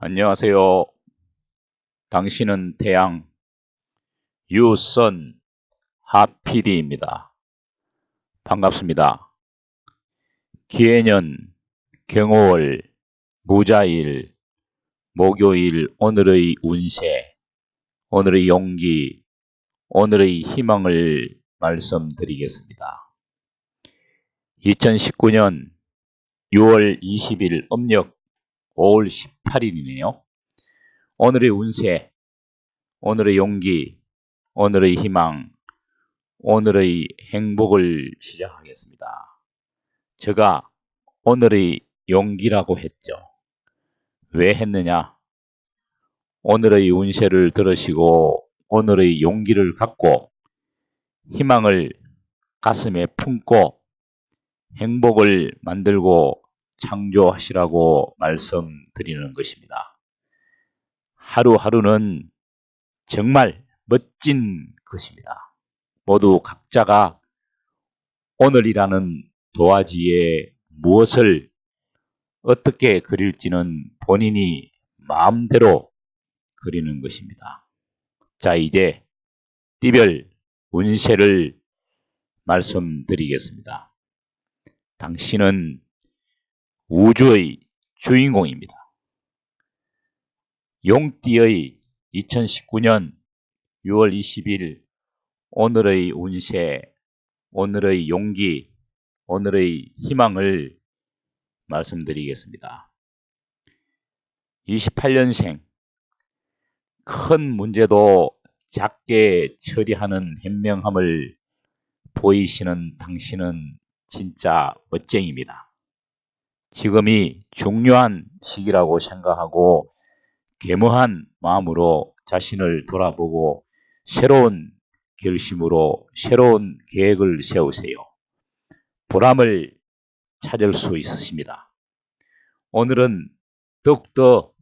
안녕하세요. 당신은 태양 유선 하PD입니다. 반갑습니다. 기해년, 경호월, 무자일, 목요일 오늘의 운세, 오늘의 용기, 오늘의 희망을 말씀드리겠습니다. 2019년 6월 20일 음력 5월 18일이네요. 오늘의 운세, 오늘의 용기, 오늘의 희망, 오늘의 행복을 시작하겠습니다. 제가 오늘의 용기라고 했죠. 왜 했느냐? 오늘의 운세를 들으시고 오늘의 용기를 갖고 희망을 가슴에 품고 행복을 만들고 창조하시라고 말씀드리는 것입니다. 하루하루는 정말 멋진 것입니다. 모두 각자가 오늘이라는 도화지에 무엇을 어떻게 그릴지는 본인이 마음대로 그리는 것입니다. 자, 이제 띠별 운세를 말씀드리겠습니다. 당신은 우주의 주인공입니다. 용띠의 2019년 6월 20일 오늘의 운세, 오늘의 용기, 오늘의 희망을 말씀드리겠습니다. 28년생, 큰 문제도 작게 처리하는 현명함을 보이시는 당신은 진짜 멋쟁입니다. 지금이 중요한 시기라고 생각하고 겸허한 마음으로 자신을 돌아보고 새로운 결심으로 새로운 계획을 세우세요. 보람을 찾을 수 있으십니다. 오늘은 더욱더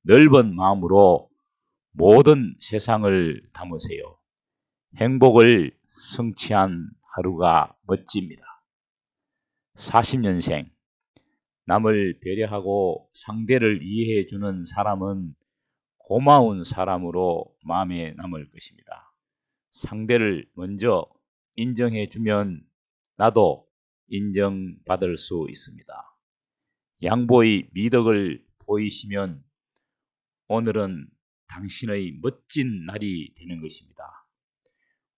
넓은 마음으로 모든 세상을 담으세요. 행복을 성취한 하루가 멋집니다. 40년생, 남을 배려하고 상대를 이해해주는 사람은 고마운 사람으로 마음에 남을 것입니다. 상대를 먼저 인정해주면 나도 인정받을 수 있습니다. 양보의 미덕을 보이시면 오늘은 당신의 멋진 날이 되는 것입니다.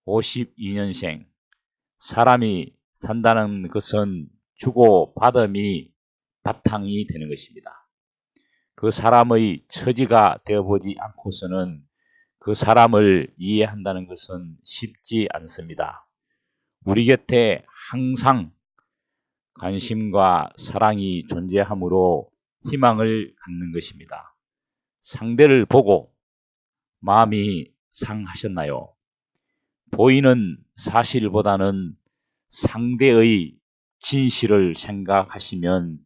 52년생, 사람이 산다는 것은 주고받음이 바탕이 되는 것입니다. 그 사람의 처지가 되어보지 않고서는 그 사람을 이해한다는 것은 쉽지 않습니다. 우리 곁에 항상 관심과 사랑이 존재하므로 희망을 갖는 것입니다. 상대를 보고 마음이 상하셨나요? 보이는 사실보다는 상대의 진실을 생각하시면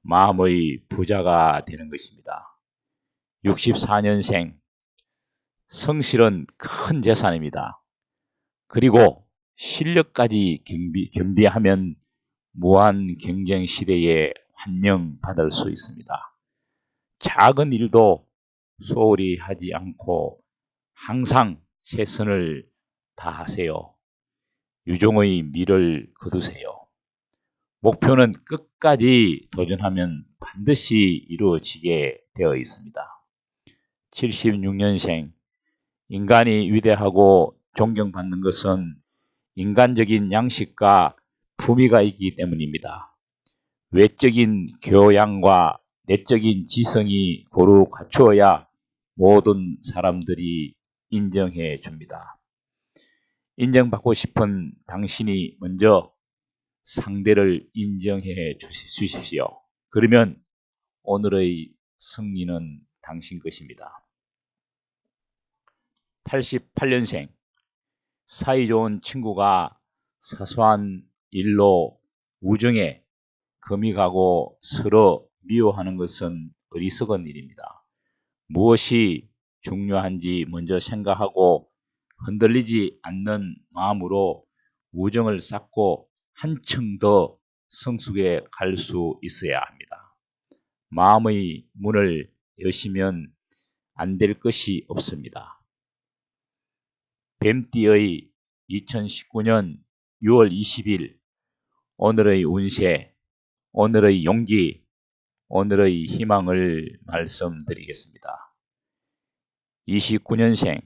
마음의 부자가 되는 것입니다. 64년생, 성실은 큰 재산입니다. 그리고 실력까지 겸비하면 무한 경쟁 시대에 환영받을 수 있습니다. 작은 일도 소홀히 하지 않고 항상 최선을 다하세요. 유종의 미를 거두세요. 목표는 끝까지 도전하면 반드시 이루어지게 되어 있습니다. 76년생, 인간이 위대하고 존경받는 것은 인간적인 양식과 품위가 있기 때문입니다. 외적인 교양과 내적인 지성이 고루 갖추어야 모든 사람들이 인정해 줍니다. 인정받고 싶은 당신이 먼저 상대를 인정해 주십시오. 그러면 오늘의 승리는 당신 것입니다. 88년생, 사이좋은 친구가 사소한 일로 우정에 금이 가고 서로 미워하는 것은 어리석은 일입니다. 무엇이 중요한지 먼저 생각하고 흔들리지 않는 마음으로 우정을 쌓고 한층 더 성숙해 갈 수 있어야 합니다. 마음의 문을 여시면 안 될 것이 없습니다. 뱀띠의 2019년 6월 20일 오늘의 운세, 오늘의 용기, 오늘의 희망을 말씀드리겠습니다. 29년생,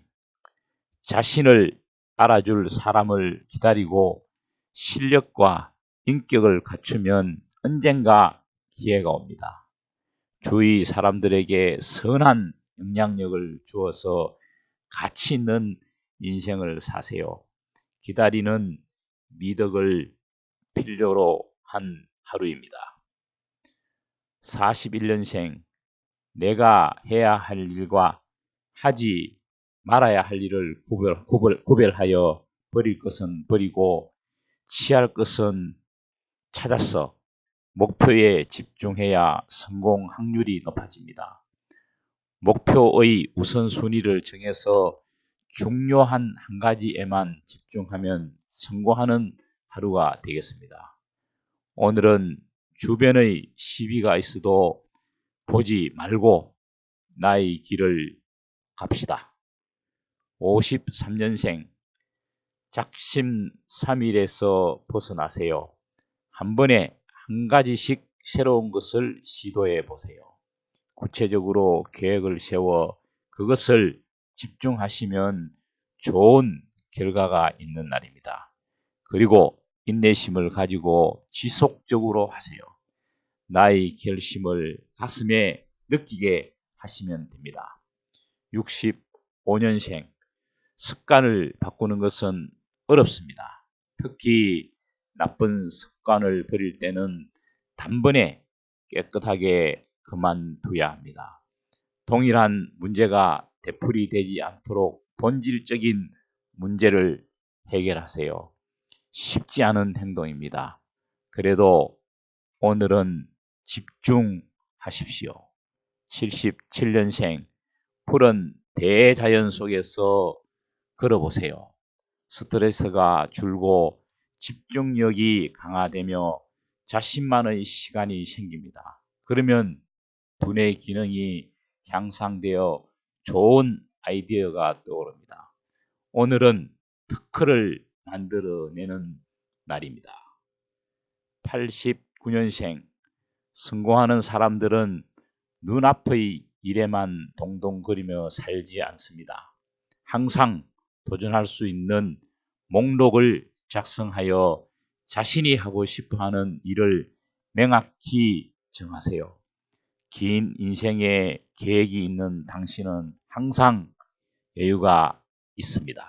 자신을 알아줄 사람을 기다리고 실력과 인격을 갖추면 언젠가 기회가 옵니다. 주위 사람들에게 선한 영향력을 주어서 가치 있는 인생을 사세요. 기다리는 미덕을 필요로 한 하루입니다. 41년생, 내가 해야 할 일과 하지 말아야 할 일을 구별하여 버릴 것은 버리고 취할 것은 찾아서 목표에 집중해야 성공 확률이 높아집니다. 목표의 우선순위를 정해서 중요한 한 가지에만 집중하면 성공하는 하루가 되겠습니다. 오늘은 주변의 시비가 있어도 보지 말고 나의 길을 갑시다. 53년생, 작심삼일에서 벗어나세요. 한 번에 한 가지씩 새로운 것을 시도해 보세요. 구체적으로 계획을 세워 그것을 집중하시면 좋은 결과가 있는 날입니다. 그리고 인내심을 가지고 지속적으로 하세요. 나의 결심을 가슴에 느끼게 하시면 됩니다. 65년생, 습관을 바꾸는 것은 어렵습니다. 특히 나쁜 습관을 버릴 때는 단번에 깨끗하게 그만둬야 합니다. 동일한 문제가 되풀이되지 않도록 본질적인 문제를 해결하세요. 쉽지 않은 행동입니다. 그래도 오늘은 집중하십시오. 77년생, 푸른 대자연 속에서 걸어보세요. 스트레스가 줄고 집중력이 강화되며 자신만의 시간이 생깁니다. 그러면 두뇌 기능이 향상되어 좋은 아이디어가 떠오릅니다. 오늘은 특허를 만들어내는 날입니다. 89년생, 성공하는 사람들은 눈앞의 일에만 동동거리며 살지 않습니다. 항상 도전할 수 있는 목록을 작성하여 자신이 하고 싶어하는 일을 명확히 정하세요. 긴 인생에 계획이 있는 당신은 항상 여유가 있습니다.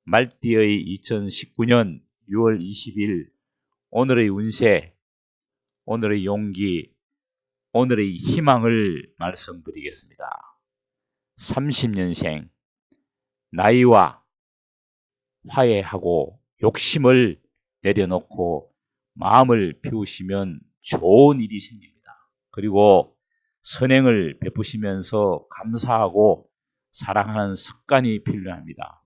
말띠의 2019년 6월 20일 오늘의 운세, 오늘의 용기, 오늘의 희망을 말씀드리겠습니다. 30년생, 나이와 화해하고 욕심을 내려놓고 마음을 피우시면 좋은 일이 생깁니다. 그리고 선행을 베푸시면서 감사하고 사랑하는 습관이 필요합니다.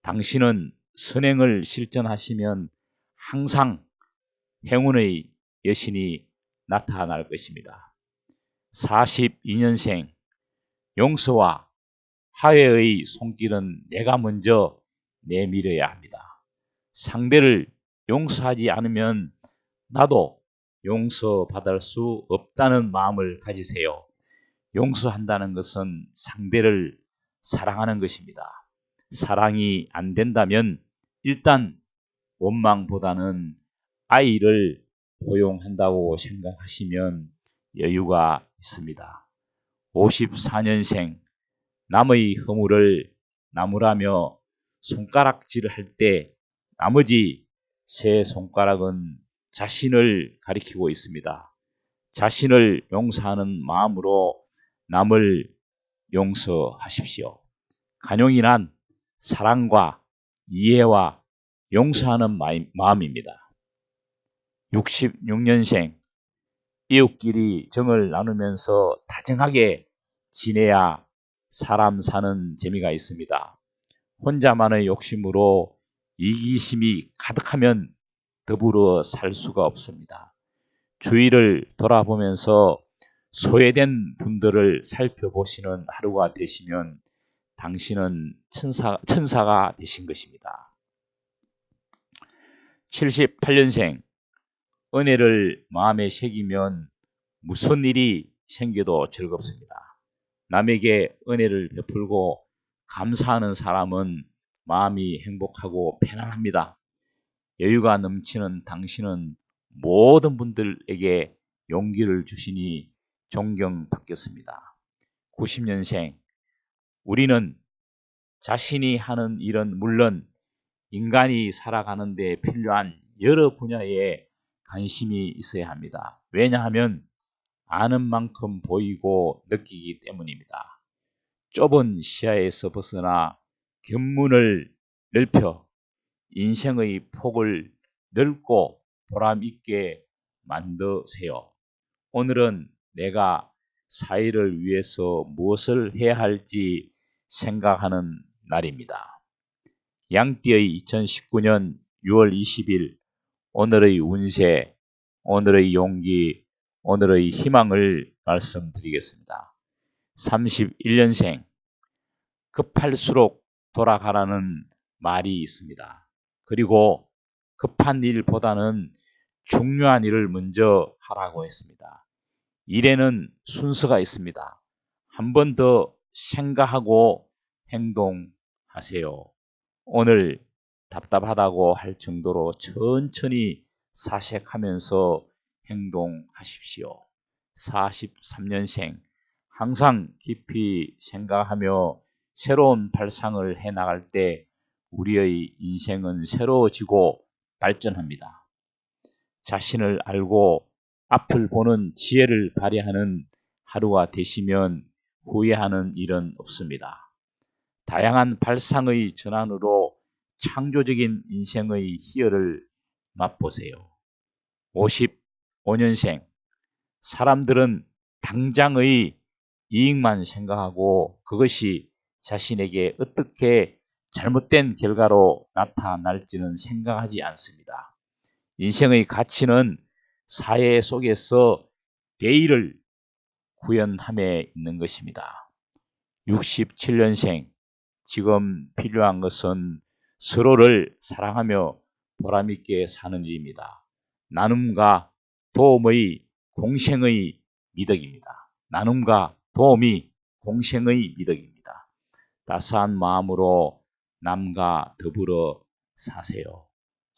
당신은 선행을 실천하시면 항상 행운의 여신이 나타날 것입니다. 42년생, 용서와 화해의 손길은 내가 먼저 내밀어야 합니다. 상대를 용서하지 않으면 나도 용서받을 수 없다는 마음을 가지세요. 용서한다는 것은 상대를 사랑하는 것입니다. 사랑이 안 된다면 일단 원망보다는 아이를 포용한다고 생각하시면 여유가 있습니다. 54년생, 남의 허물을 나무라며 손가락질을 할 때 나머지 세 손가락은 자신을 가리키고 있습니다. 자신을 용서하는 마음으로 남을 용서하십시오. 간용이란 사랑과 이해와 용서하는 마음입니다. 66년생, 이웃끼리 정을 나누면서 다정하게 지내야 사람 사는 재미가 있습니다. 혼자만의 욕심으로 이기심이 가득하면 더불어 살 수가 없습니다. 주위를 돌아보면서 소외된 분들을 살펴보시는 하루가 되시면 당신은 천사가 되신 것입니다. 78년생, 은혜를 마음에 새기면 무슨 일이 생겨도 즐겁습니다. 남에게 은혜를 베풀고 감사하는 사람은 마음이 행복하고 편안합니다. 여유가 넘치는 당신은 모든 분들에게 용기를 주시니 존경받겠습니다. 90년생, 우리는 자신이 하는 일은 물론 인간이 살아가는 데 필요한 여러 분야에 관심이 있어야 합니다. 왜냐하면 아는 만큼 보이고 느끼기 때문입니다. 좁은 시야에서 벗어나 견문을 넓혀 인생의 폭을 넓고 보람있게 만드세요. 오늘은 내가 사회를 위해서 무엇을 해야 할지 생각하는 날입니다. 양띠의 2019년 6월 20일 오늘의 운세, 오늘의 용기, 오늘의 희망을 말씀드리겠습니다. 31년생, 급할수록 돌아가라는 말이 있습니다. 그리고 급한 일보다는 중요한 일을 먼저 하라고 했습니다. 일에는 순서가 있습니다. 한 번 더 생각하고 행동하세요. 오늘 답답하다고 할 정도로 천천히 사색하면서 행동하십시오. 43년생, 항상 깊이 생각하며 새로운 발상을 해나갈 때 우리의 인생은 새로워지고 발전합니다. 자신을 알고 앞을 보는 지혜를 발휘하는 하루가 되시면 후회하는 일은 없습니다. 다양한 발상의 전환으로 창조적인 인생의 희열을 맛보세요. 55년생, 사람들은 당장의 이익만 생각하고 그것이 자신에게 어떻게 잘못된 결과로 나타날지는 생각하지 않습니다. 인생의 가치는 사회 속에서 대의를 구현함에 있는 것입니다. 67년생, 지금 필요한 것은 서로를 사랑하며 보람있게 사는 일입니다. 나눔과 도움의 공생의 미덕입니다. 나눔과 도움이 공생의 미덕입니다. 따스한 마음으로 남과 더불어 사세요.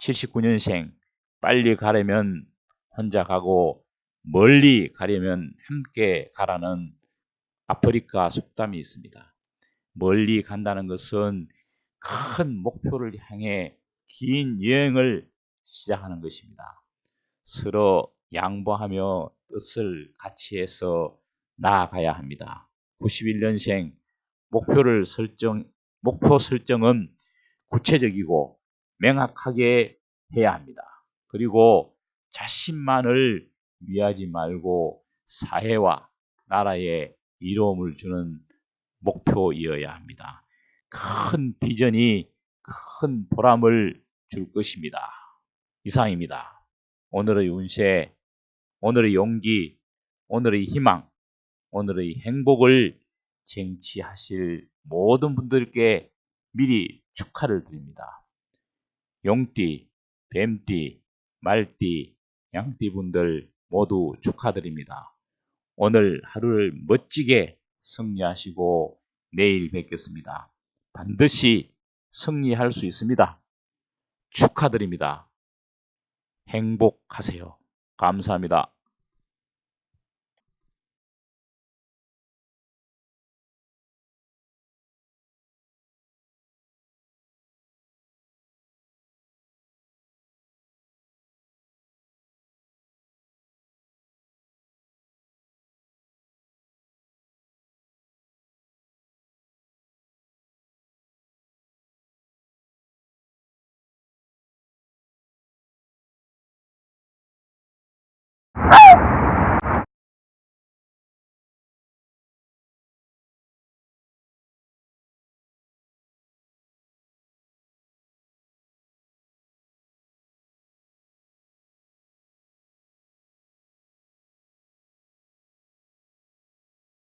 79년생, 빨리 가려면 혼자 가고 멀리 가려면 함께 가라는 아프리카 속담이 있습니다. 멀리 간다는 것은 큰 목표를 향해 긴 여행을 시작하는 것입니다. 서로 양보하며 뜻을 같이 해서 나아가야 합니다. 91년생, 목표 설정은 구체적이고 명확하게 해야 합니다. 그리고 자신만을 위하지 말고 사회와 나라에 이로움을 주는 목표이어야 합니다. 큰 비전이 큰 보람을 줄 것입니다. 이상입니다. 오늘의 운세, 오늘의 용기, 오늘의 희망, 오늘의 행복을 쟁취하실 모든 분들께 미리 축하를 드립니다. 용띠, 뱀띠, 말띠, 양띠 분들 모두 축하드립니다. 오늘 하루를 멋지게 승리하시고 내일 뵙겠습니다. 반드시 승리할 수 있습니다. 축하드립니다. 행복하세요. 감사합니다.